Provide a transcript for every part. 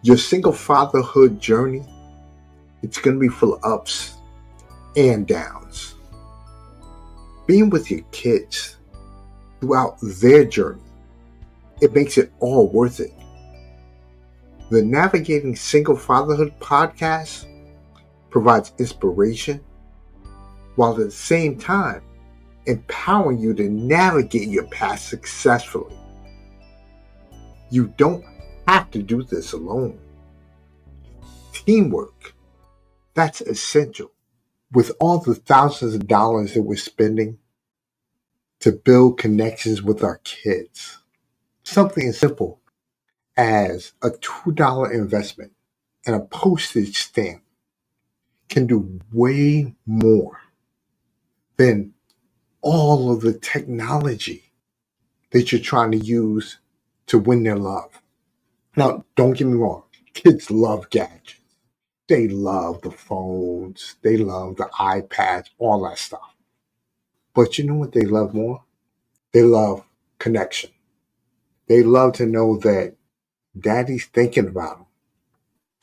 Your single fatherhood journey, it's going to be full of ups and downs. Being with your kids throughout their journey, it makes it all worth it. The Navigating Single Fatherhood podcast provides inspiration while at the same time empowering you to navigate your path successfully. You don't have to do this alone. Teamwork, that's essential. With all the thousands of dollars that we're spending to build connections with our kids, something as simple as a $2 investment and a postage stamp can do way more than all of the technology that you're trying to use to win their love. Now, don't get me wrong. Kids love gadgets. They love the phones. They love the iPads, all that stuff. But you know what they love more? They love connection. They love to know that daddy's thinking about them.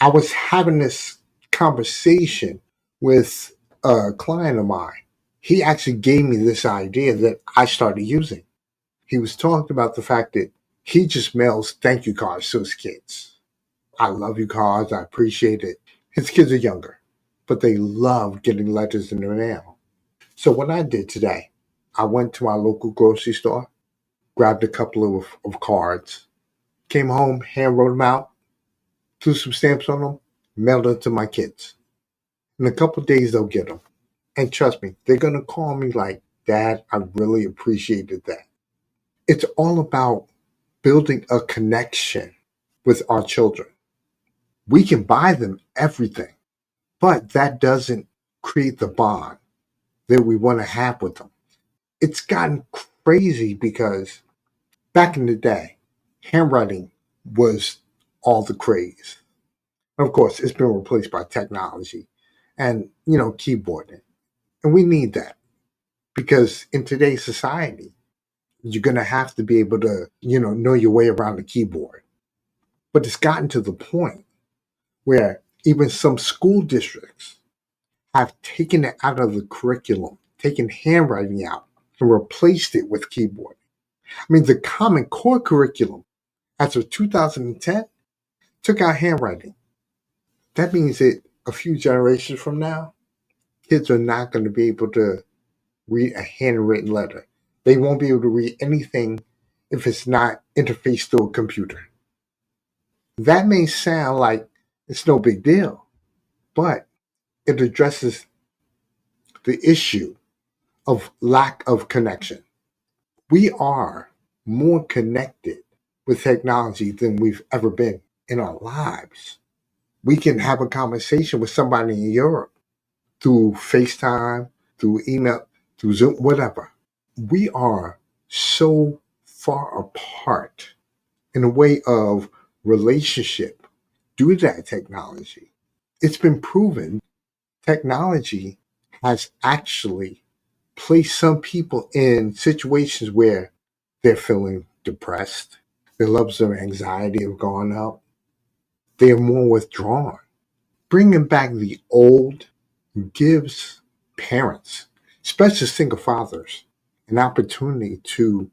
I was having this conversation with a client of mine. He actually gave me this idea that I started using. He was talking about the fact that he just mails thank you cards to his kids. I love you cards. I appreciate it. His kids are younger, but they love getting letters in the mail. So what I did today, I went to my local grocery store, grabbed a couple of cards, came home, hand wrote them out, threw some stamps on them, mailed them to my kids. In a couple of days, they'll get them. And trust me, they're going to call me like, Dad, I really appreciated that. It's all about building a connection with our children. We can buy them everything, but that doesn't create the bond that we want to have with them. It's gotten crazy because back in the day, handwriting was all the craze. Of course, it's been replaced by technology and, keyboarding. And we need that because in today's society, you're going to have to be able to, know your way around the keyboard. But it's gotten to the point where even some school districts have taken it out of the curriculum, taken handwriting out and replaced it with keyboard. I mean, the Common Core curriculum as of 2010 took out handwriting. That means that a few generations from now, kids are not going to be able to read a handwritten letter. They won't be able to read anything if it's not interfaced through a computer. That may sound like it's no big deal, but it addresses the issue of lack of connection. We are more connected with technology than we've ever been in our lives. We can have a conversation with somebody in Europe through FaceTime, through email, through Zoom, whatever. We are so far apart in a way of relationship due to that technology. It's been proven technology has actually placed some people in situations where they're feeling depressed, their levels of anxiety have gone up, they are more withdrawn. Bringing back the old gives parents, especially single fathers, an opportunity to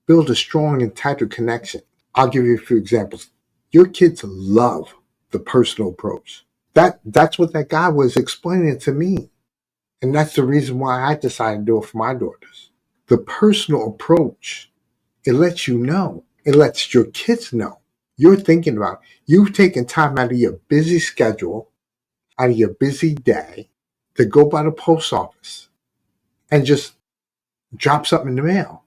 build a strong and tighter connection. I'll give you a few examples. Your kids love the personal approach. That's what that guy was explaining to me. And that's the reason why I decided to do it for my daughters. The personal approach, it lets you know, it lets your kids know you're thinking about it. You've taken time out of your busy schedule, out of your busy day to go by the post office and just drop something in the mail.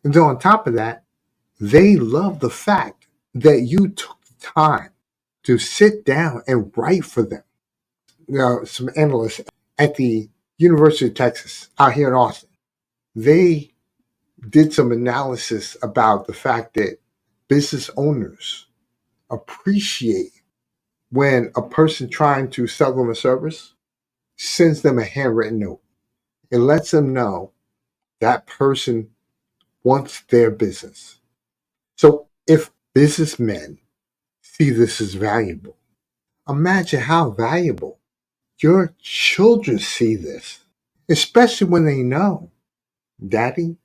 And then on top of that, they love the fact that you took the time to sit down and write for them. Some analysts at the University of Texas out here in Austin, they did some analysis about the fact that business owners appreciate when a person trying to sell them a service sends them a handwritten note. It lets them know that person wants their business. So if businessmen see this as valuable. Imagine how valuable your children see this, especially when they know Daddy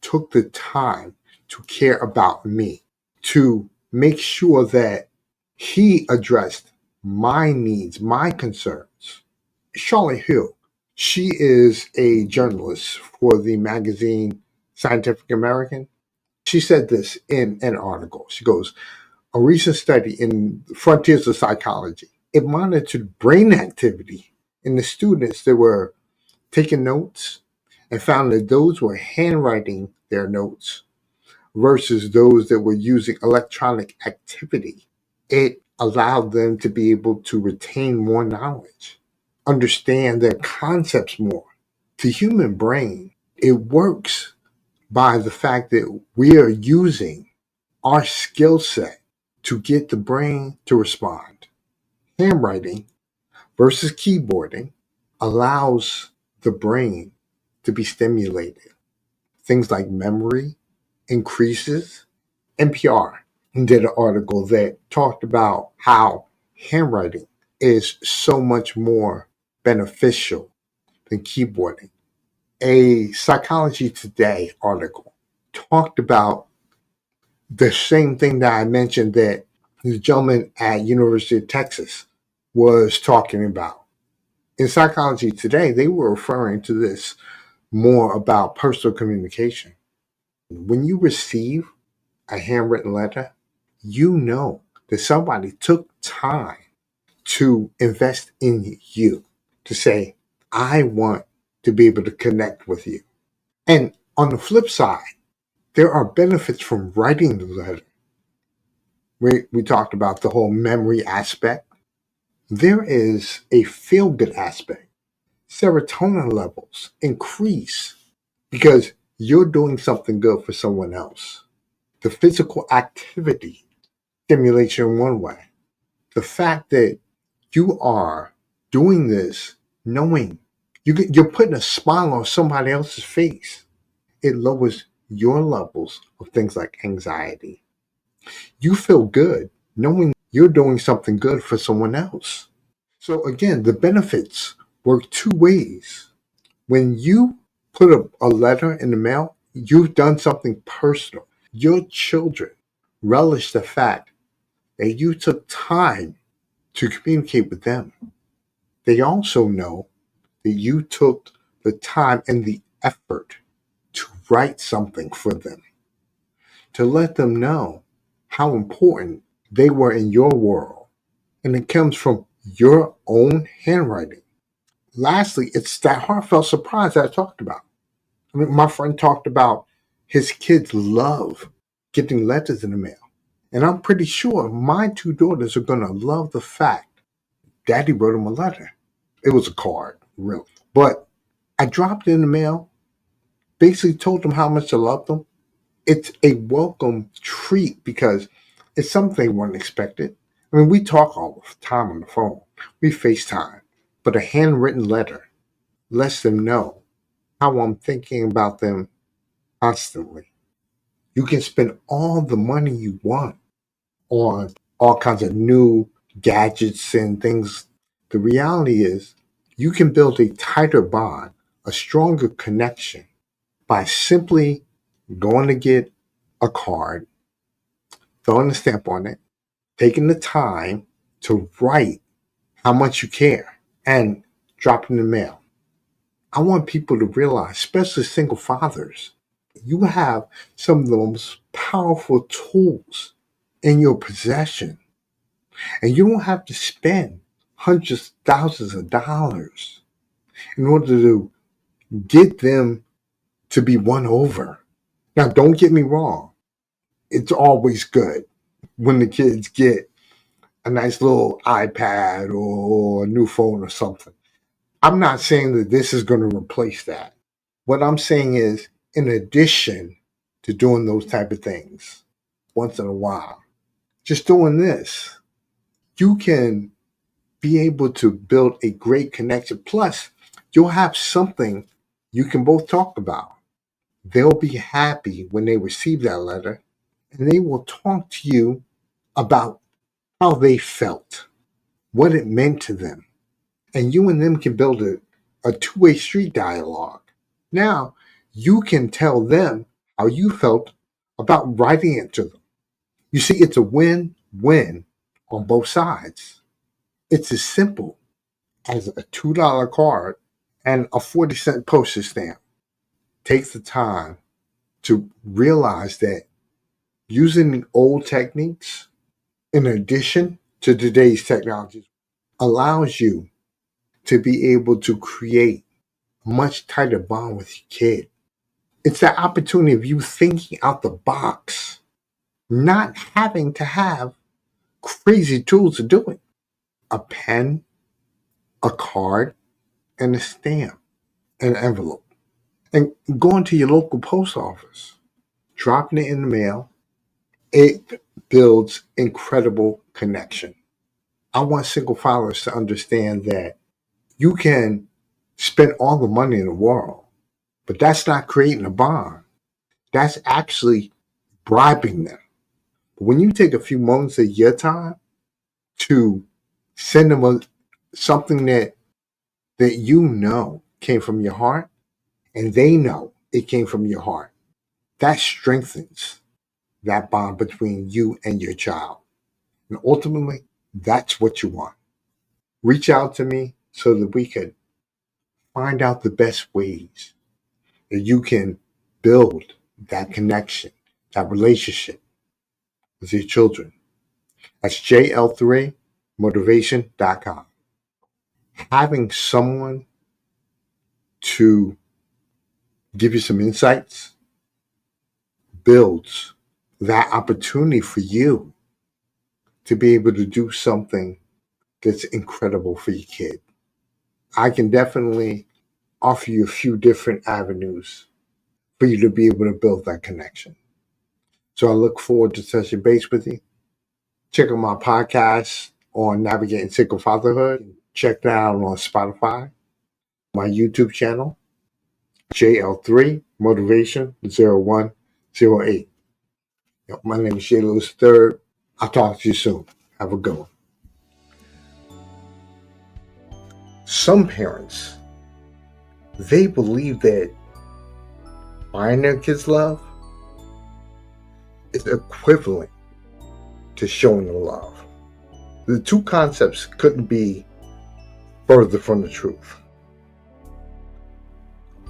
took the time to care about me, to make sure that he addressed my needs, my concerns. Charlotte Hill, she is a journalist for the magazine Scientific American. She said this in an article. She goes, a recent study in Frontiers of Psychology, it monitored brain activity in the students that were taking notes and found that those were handwriting their notes versus those that were using electronic activity. It allowed them to be able to retain more knowledge, understand their concepts more. The human brain, it works by the fact that we are using our skill set to get the brain to respond. Handwriting versus keyboarding allows the brain to be stimulated. Things like memory increases. NPR did an article that talked about how handwriting is so much more beneficial than keyboarding. A Psychology Today article talked about the same thing that I mentioned that the gentleman at University of Texas was talking about. In Psychology Today, they were referring to this more about personal communication. When you receive a handwritten letter, you know that somebody took time to invest in you, to say, I want to be able to connect with you. And on the flip side, there are benefits from writing the letter. We talked about the whole memory aspect. There is a feel good aspect. Serotonin levels increase because you're doing something good for someone else. The physical activity stimulates you in one way. The fact that you are doing this knowing you're putting a smile on somebody else's face, it lowers your levels of things like anxiety. You feel good knowing you're doing something good for someone else. So again, the benefits work two ways. When you put a letter in the mail, you've done something personal. Your children relish the fact that you took time to communicate with them. They also know that you took the time and the effort to write something for them, to let them know how important they were in your world. And it comes from your own handwriting. Lastly, it's that heartfelt surprise that I talked about. I mean, my friend talked about his kids love getting letters in the mail. And I'm pretty sure my two daughters are going to love the fact Daddy wrote him a letter. It was a card, really. But I dropped it in the mail, basically told them how much I loved them. It's a welcome treat because it's something they weren't expected. I mean, we talk all the time on the phone. We FaceTime. But a handwritten letter lets them know how I'm thinking about them constantly. You can spend all the money you want on all kinds of new gadgets and things. The reality is, you can build a tighter bond, a stronger connection by simply going to get a card, throwing a stamp on it, taking the time to write how much you care, and dropping the mail. I want people to realize, especially single fathers, you have some of the most powerful tools in your possession. And you don't have to spend hundreds, thousands of dollars in order to get them to be won over. Now, don't get me wrong. It's always good when the kids get a nice little iPad or a new phone or something. I'm not saying that this is going to replace that. What I'm saying is, in addition to doing those type of things once in a while, just doing this, you can be able to build a great connection. Plus, you'll have something you can both talk about. They'll be happy when they receive that letter and they will talk to you about how they felt, what it meant to them. And you and them can build a two-way street dialogue. Now, you can tell them how you felt about writing it to them. You see, it's a win-win on both sides. It's as simple as a $2 card and a 40-cent postage stamp. Take the time to realize that using the old techniques in addition to today's technologies allows you to be able to create a much tighter bond with your kid. It's that opportunity of you thinking out the box, not having to have crazy tools to do it. A pen, a card, and a stamp, an envelope. And going to your local post office, dropping it in the mail, it builds incredible connection. I want single fathers to understand that you can spend all the money in the world, but that's not creating a bond. That's actually bribing them. But when you take a few moments of your time to send them something that you know came from your heart, and they know it came from your heart, that strengthens that bond between you and your child. And ultimately, that's what you want. Reach out to me so that we can find out the best ways that you can build that connection, that relationship with your children. That's JL3motivation.com. Having someone to give you some insights builds that opportunity for you to be able to do something that's incredible for your kid. I can definitely offer you a few different avenues for you to be able to build that connection. So I look forward to touching base with you. Check out my podcast on Navigating Single Fatherhood. Check that out on Spotify. My YouTube channel, JL3 Motivation 0108. My name is Shay Lewis III. I'll talk to you soon. Have a good one. Some parents, they believe that buying their kids love is equivalent to showing them love. The two concepts couldn't be further from the truth.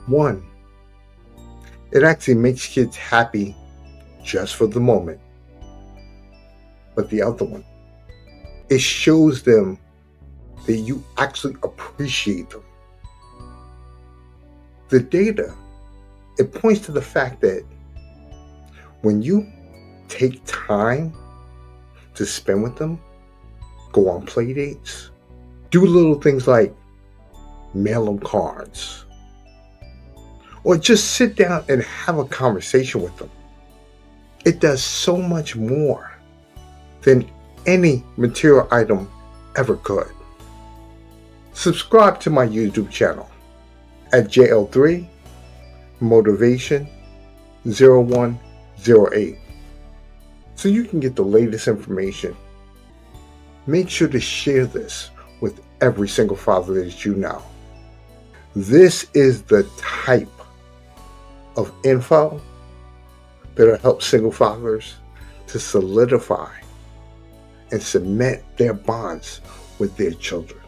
One, it actually makes kids happy just for the moment. But the other one, it shows them that you actually appreciate them. The data, it points to the fact that when you take time to spend with them, go on play dates, do little things like mail them cards, or just sit down and have a conversation with them. It does so much more than any material item ever could. Subscribe to my YouTube channel at JL3 Motivation 0108 so you can get the latest information. Make sure to share this with every single father that you know. This is the type of info that'll help single fathers to solidify and cement their bonds with their children.